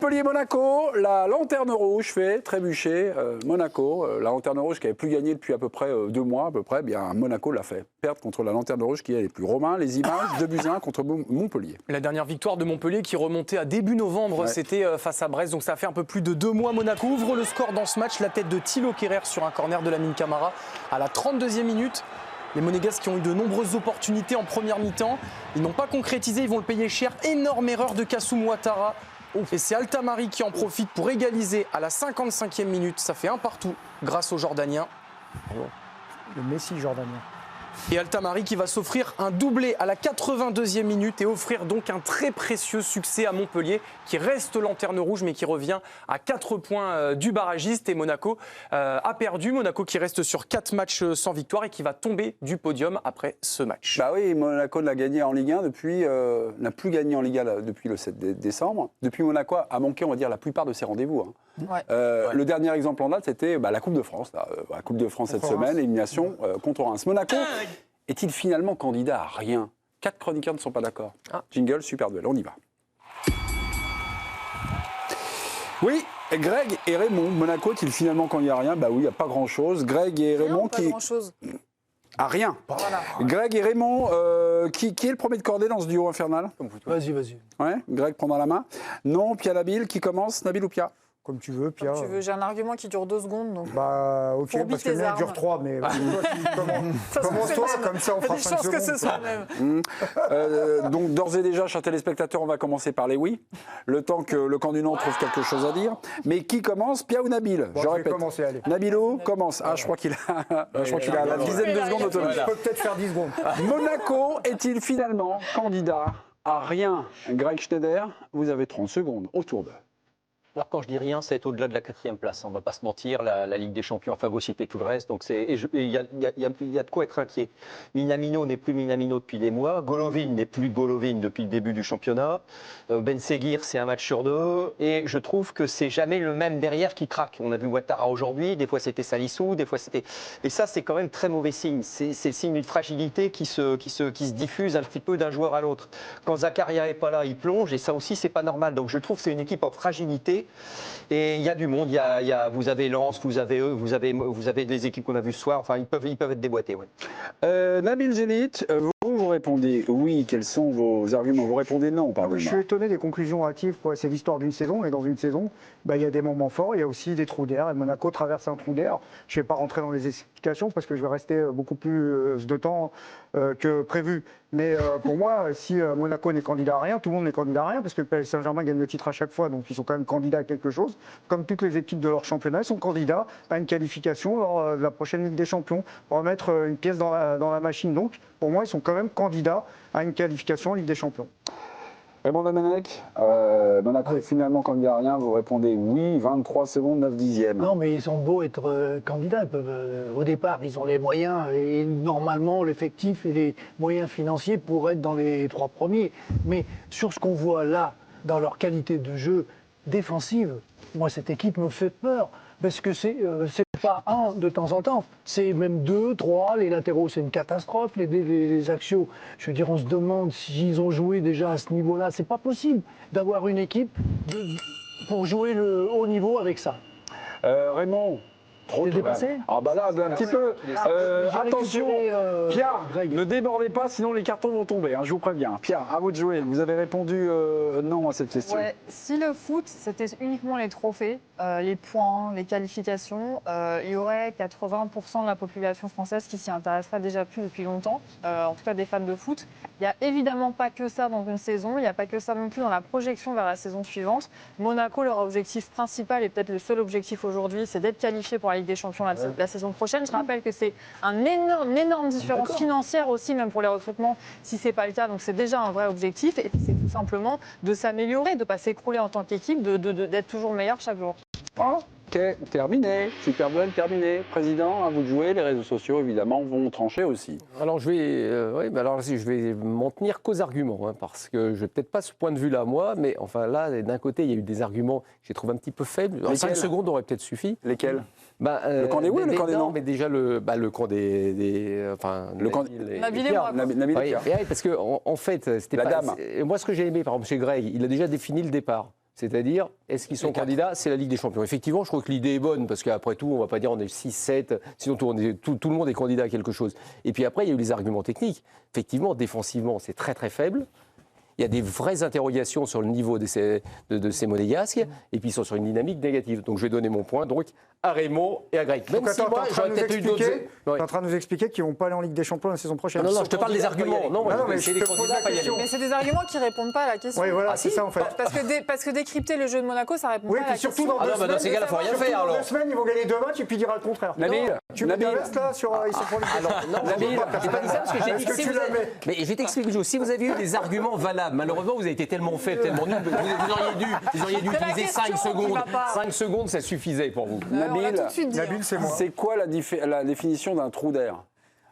Montpellier-Monaco, la lanterne rouge fait trébucher Monaco. La lanterne rouge qui n'avait plus gagné depuis à peu près 2 mois, à peu près, bien Monaco l'a fait perdre contre la lanterne rouge qui est les plus romains. Les images, 2-1 contre Montpellier. La dernière victoire de Montpellier qui remontait à début novembre, c'était face à Brest. Donc ça fait un peu plus de 2 mois. Monaco ouvre le score dans ce match. La tête de Thilo Kehrer sur un corner de Lamine Camara à la 32e minute. Les Monégasques qui ont eu de nombreuses opportunités en première mi-temps. Ils n'ont pas concrétisé, ils vont le payer cher. Énorme erreur de Kassoum Ouattara. Et c'est Altamari qui en profite pour égaliser à la 55e minute. Ça fait 1 partout grâce aux Jordaniens. Le Messi jordanien. Et Altamari qui va s'offrir un doublé à la 82e minute et offrir donc un très précieux succès à Montpellier qui reste lanterne rouge mais qui revient à 4 points du barragiste. Et Monaco a perdu. Monaco qui reste sur 4 matchs sans victoire et qui va tomber du podium après ce match. Bah oui, Monaco l'a gagné en Ligue 1 depuis, n'a plus gagné en Ligue 1 depuis le 7 décembre. Depuis, Monaco a manqué, on va dire, la plupart de ses rendez-vous. Hein. Ouais. Le dernier exemple en date, c'était la Coupe de France. La Coupe de France cette semaine, élimination contre Reims. Monaco est-il finalement candidat à rien? 4 chroniqueurs ne sont pas d'accord. Jingle, super duel, on y va. Oui, Greg et Raymond. Monaco est-il finalement candidat à rien? Bah oui, il n'y a pas grand-chose. Greg et Raymond Pas grand-chose. À rien. Voilà. Greg et Raymond, qui est le premier de cordée dans ce duo infernal? Vas-y. Ouais, Greg prendra la main. Non, Pia Nabil, qui commence? Nabil ou Pia? Comme tu veux, Pierre. Comme tu veux, j'ai un argument qui dure 2 secondes. Donc... Bah, ok, Fourbi parce que le tes mien armes. dure 3, mais commence-toi, comme ça on fera 5 Je pense que ce secondes. soit le même. Donc, d'ores et déjà, chers téléspectateurs, on va commencer par les oui. Le temps que le camp du Nord trouve quelque chose à dire. Mais qui commence? Pia ou Nabil? Bon, Je vais répète. commencer, allez. Nabilo commence. Ah, je crois qu'il a la dizaine de secondes d'autonomie. Je peux peut-être faire 10 secondes. Monaco est-il finalement candidat à rien? Greg Schneider, vous avez 30 secondes autour de. Alors quand je dis rien, c'est au-delà de la 4e place. On ne va pas se mentir, la Ligue des Champions a phagocyté tout le reste. Donc il y a de quoi être inquiet. Minamino n'est plus Minamino depuis des mois. Golovin n'est plus Golovin depuis le début du championnat. Ben Seguir, c'est un match sur 2. Et je trouve que c'est jamais le même derrière qui craque. On a vu Ouattara aujourd'hui, des fois c'était Salissou, des fois c'était... Et ça, c'est quand même très mauvais signe. C'est le signe d'une fragilité qui se diffuse un petit peu d'un joueur à l'autre. Quand Zakaria n'est pas là, il plonge. Et ça aussi, c'est pas normal. Donc je trouve que c'est une équipe en fragilité. Et il y a du monde, vous avez Lens, vous avez eux, vous avez des équipes qu'on a vues ce soir, enfin ils peuvent être déboîtés. Ouais. Nabil Zénith, vous répondez oui, quels sont vos arguments? Vous répondez non, pardon. Je suis étonné des conclusions hâtives. C'est l'histoire d'une saison, et dans une saison, il y a des moments forts, il y a aussi des trous d'air, et Monaco traverse un trou d'air. Je ne vais pas rentrer dans les explications, parce que je vais rester beaucoup plus de temps que prévu. Mais pour moi, si Monaco n'est candidat à rien, tout le monde n'est candidat à rien, parce que le PSG Saint-Germain gagne le titre à chaque fois, donc ils sont quand même candidats à quelque chose. Comme toutes les équipes de leur championnat, ils sont candidats à une qualification lors de la prochaine Ligue des Champions, pour remettre une pièce dans la machine. Donc, pour moi, ils sont quand même candidats à une qualification en Ligue des Champions. Raymond Domenech, Monaco est finalement candidat à rien, vous répondez oui, 23 secondes, 9 dixièmes. Non, mais ils ont beau être candidats, ils peuvent, au départ, ils ont les moyens, et normalement, l'effectif et les moyens financiers pour être dans les 3 premiers. Mais sur ce qu'on voit là, dans leur qualité de jeu défensive, moi, cette équipe me fait peur. Parce que c'est pas un de temps en temps, c'est même 2, 3, les latéraux c'est une catastrophe, les axiaux, je veux dire on se demande s'ils ont joué déjà à ce niveau-là, c'est pas possible d'avoir une équipe pour jouer le haut niveau avec ça. Raymond, T'es dépassé? Ah bah là, un petit peu. Attention, Pierre, Greg. ne débordez pas, sinon les cartons vont tomber, hein, je vous préviens. Pierre, à vous de jouer. Vous avez répondu non à cette question. Ouais, si le foot, c'était uniquement les trophées, les points, les qualifications, il y aurait 80% de la population française qui s'y intéresserait déjà plus depuis longtemps, en tout cas des fans de foot. Il n'y a évidemment pas que ça dans une saison, il n'y a pas que ça non plus dans la projection vers la saison suivante. Monaco, leur objectif principal, et peut-être le seul objectif aujourd'hui, c'est d'être qualifié pour la Ligue des Champions la saison prochaine. Je rappelle que c'est une énorme différence financière aussi, même pour les recrutements, si ce n'est pas le cas. Donc c'est déjà un vrai objectif. Et c'est tout simplement de s'améliorer, de ne pas s'écrouler en tant qu'équipe, d'être toujours meilleur chaque jour. Ok, terminé. Super duel, terminé. Président, à vous de jouer. Les réseaux sociaux, évidemment, vont trancher aussi. Alors, je vais m'en tenir qu'aux arguments, hein, parce que je n'ai peut-être pas ce point de vue-là, moi, mais enfin là, d'un côté, il y a eu des arguments que j'ai trouvé un petit peu faibles. En 5 secondes aurait peut-être suffi. Lesquels? Le camp des oui ou le camp des non? Mais déjà, le camp des le camp Nabil et moi. Nabil et Pierre. parce que, en fait, c'était La pas. dame. Moi, ce que j'ai aimé, par exemple, chez Greg, il a déjà défini le départ. C'est-à-dire, est-ce qu'ils sont candidats? C'est la Ligue des Champions. Effectivement, je trouve que l'idée est bonne, parce qu'après tout, on ne va pas dire on est 6, 7, sinon tout le monde est candidat à quelque chose. Et puis après, il y a eu les arguments techniques. Effectivement, défensivement, c'est très très faible. Il y a des vraies interrogations sur le niveau de ces monégasques, et puis ils sont sur une dynamique négative. Donc je vais donner mon point donc à Raymond et à Greg. Même si moi, j'aurais peut-être eu d'autres... Tu es en train de nous expliquer qu'ils ne vont pas aller en Ligue des Champions la saison prochaine. Non, je te parle des arguments. Non, mais c'est des candidats pas y aller. Mais c'est des arguments qui ne répondent pas à la question. Oui, voilà, c'est ça en fait. Parce que décrypter le jeu de Monaco, ça répond pas à la question. Surtout dans 2 semaines. Dans ces cas-là, il ne faut rien faire alors. Dans 2 semaines, ils vont gagner 2 matchs et puis il dira le contraire. Nabil, Tu mets ta veste là sur ils sont pour Non, Nabil, j'ai pas dit ça parce que j'ai dit que si vous avez... Mais je vais t'expliquer, Jo, si vous avez eu des arguments valables, malheureusement, vous avez été tellement faible, tellement nul, vous auriez dû utiliser 5 secondes. 5 secondes, ça suffisait pour vous. Nabil, c'est moi. C'est quoi la définition d'un trou d'air?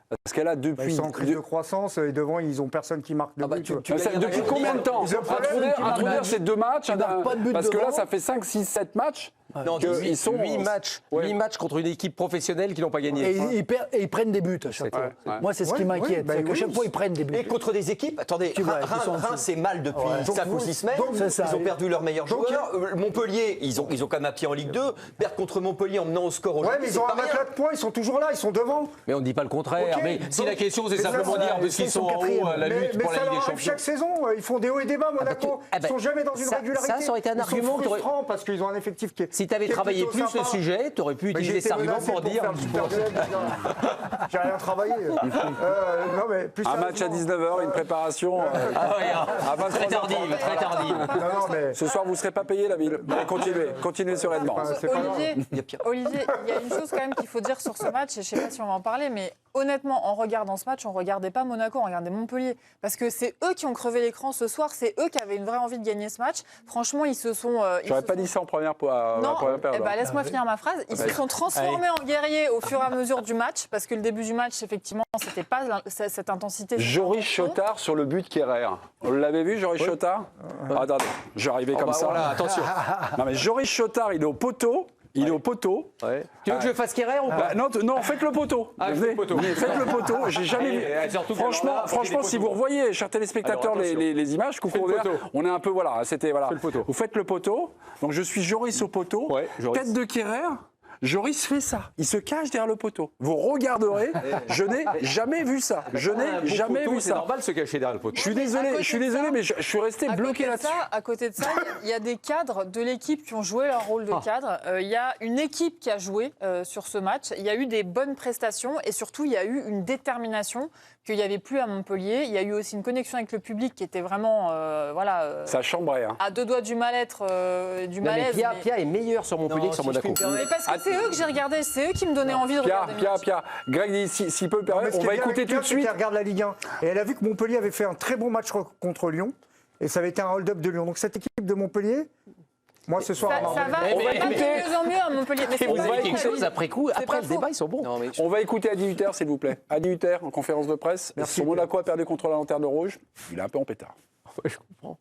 Parce qu'elle a depuis... Ils sont en crise de croissance et devant, ils n'ont personne qui marque de but. Depuis combien de temps? Un trou d'air, c'est 2 matchs. Parce que là, ça fait 5, 6, 7 matchs. Non, ils sont 8 matchs contre une équipe professionnelle qui n'ont pas gagné. Et ils prennent des buts à chaque fois. Moi, c'est ce qui m'inquiète. C'est qu'à chaque fois, ils prennent des buts. Et contre des équipes, attendez, Reims, c'est mal depuis 5 ou 6 semaines. Ils ont perdu leurs meilleurs joueurs. Montpellier, ils ont quand même un pied en Ligue 2. Perdre contre Montpellier en menant au score aujourd'hui. Ouais, mais ils ont un matelas de points, ils sont toujours là, ils sont devant. Mais on ne dit pas le contraire. Mais si la question, c'est simplement dire parce qu'ils sont en haut à la lutte pour la Ligue des Champions. Chaque saison, ils font des hauts et des bas, Monaco. Ils ne sont jamais dans une régularité. Ça aurait été un argument. Ils sont frustrants parce qu'ils ont un effectif qui est. Si tu avais travaillé plus le sujet, tu aurais pu utiliser cet argument pour dire. J'ai rien travaillé. Un match à 19h, une préparation à 23h. Très tardive. Ce soir, vous ne serez pas payé, la ville. Continuez sereinement. Olivier, il y a une chose quand même qu'il faut dire sur ce match, et je ne sais pas si on va en parler, mais honnêtement, en regardant ce match, on ne regardait pas Monaco, on regardait Montpellier. Parce que c'est eux qui ont crevé l'écran ce soir, c'est eux qui avaient une vraie envie de gagner ce match. Franchement, ils se sont... J'aurais pas dit ça en première période. Laisse-moi finir ma phrase. Ils se sont transformés en guerriers au fur et à mesure du match, parce que le début du match, effectivement, c'était pas cette intensité. Joris Chotard sur le but Kerrer. Vous l'avez vu, Joris Chotard? Attendez, je vais arriver comme ça. Voilà, attention. Non mais Joris Chotard, il est au poteau. Il est au poteau. Ouais. Tu veux que je fasse Kerrer ou pas? Non, faites le poteau. Faites le poteau. J'ai jamais vu. Franchement, si vous revoyez, chers téléspectateurs, les images, on est un peu c'était Vous faites le poteau. Donc je suis Joris au poteau. Tête de Kerrer. Joris fait ça. Il se cache derrière le poteau. Vous regarderez. Je n'ai jamais vu ça. C'est normal de se cacher derrière le poteau. Je suis désolé, mais je suis resté bloqué là-dessus. À côté de ça, il y a des cadres de l'équipe qui ont joué leur rôle de cadre. Il y a une équipe qui a joué sur ce match. Il y a eu des bonnes prestations et surtout, il y a eu une détermination qu'il n'y avait plus à Montpellier. Il y a eu aussi une connexion avec le public qui était vraiment ça chambrait. À 2 doigts du mal-être, du malaise. Pia est meilleur sur Montpellier que sur Monaco. Mais parce que c'est eux que j'ai regardé, c'est eux qui me donnaient envie de regarder. Pia, Greg dit s'il peut le permettre, on va écouter tout de suite. Elle regarde la Ligue 1 et elle a vu que Montpellier avait fait un très bon match contre Lyon et ça avait été un hold-up de Lyon. Donc cette équipe de Montpellier, moi ce soir, ça va de mieux en mieux à Montpellier. On voit quelque chose après coup. Après le débat, ils sont bons. On va écouter à 18h, s'il vous plaît. À 18h, en conférence de presse. Son Monaco a perdu contre la Lanterne Rouge. Il est un peu en pétard. Je comprends.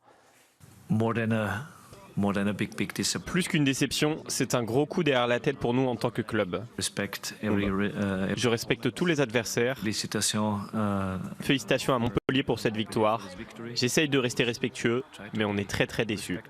Plus qu'une déception, c'est un gros coup derrière la tête pour nous en tant que club. Je respecte tous les adversaires. Félicitations à Montpellier pour cette victoire. J'essaye de rester respectueux, mais on est très très déçus.